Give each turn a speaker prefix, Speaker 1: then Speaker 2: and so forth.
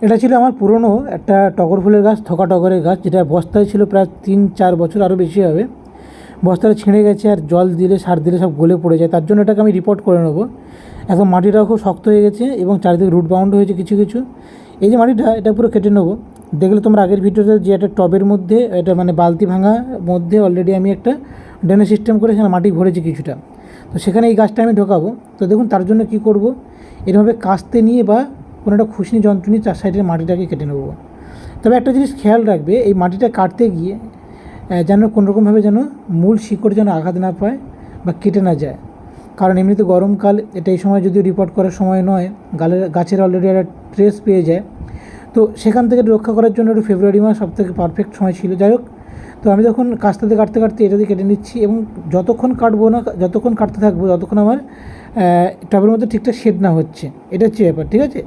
Speaker 1: এটা ছিল আমার পুরনো একটা টগর ফুলের গাছ, থোকা টগরের গাছ, যেটা বস্তায় ছিল প্রায় 3-4 বছর, আরও বেশি হবে। বস্তাটা ছিঁড়ে গেছে, আর জল দিলে সার দিলে সব গলে পড়ে যায়, তার জন্য এটাকে আমি রিপোর্ট করে নেবো। এখন মাটিটাও খুব শক্ত হয়ে গেছে এবং চারিদিকে রুট বাউন্ড হয়েছে কিছু কিছু। এই যে মাটিটা, এটা পুরো কেটে নেবো। দেখলে তোমরা আগের ভিডিওতে যে একটা টবের মধ্যে, এটা মানে বালতি ভাঙা মধ্যে অলরেডি আমি একটা ড্রেনেজ সিস্টেম করে সেখানে মাটি ভরেছি কিছুটা, তো সেখানে এই গাছটা আমি ঢোকাবো। তো দেখুন তার জন্য কী করব, এরভাবে কাস্তে নিয়ে বা কোনো একটা খুশনি যন্ত্র নিয়ে 4 সাইডের মাটিটাকে কেটে নেবো। তবে একটা জিনিস খেয়াল রাখবে, এই মাটিটা কাটতে গিয়ে যেন কোনোরকমভাবে যেন মূল শিকড় যেন আঘাত না পায় বা কেটে না যায়, কারণ এমনিতে গরমকাল, এটা এই সময় যদিও রিপোর্ট করার সময় নয়, গাছের অলরেডি একটা ট্রেস পেয়ে যায়, তো সেখান থেকে রক্ষা করার জন্য একটু ফেব্রুয়ারি মাস সবথেকে পারফেক্ট সময় ছিল। যাই হোক, তো আমি তখন কাস্তে কাটতে কাটতে এটা দিয়ে কেটে নিচ্ছি, এবং যতক্ষণ কাটবো না, যতক্ষণ কাটতে থাকবো ততক্ষণ আমার টবের মধ্যে ঠিকঠাক শেড না হচ্ছে, এটা হচ্ছে ব্যাপার, ঠিক আছে।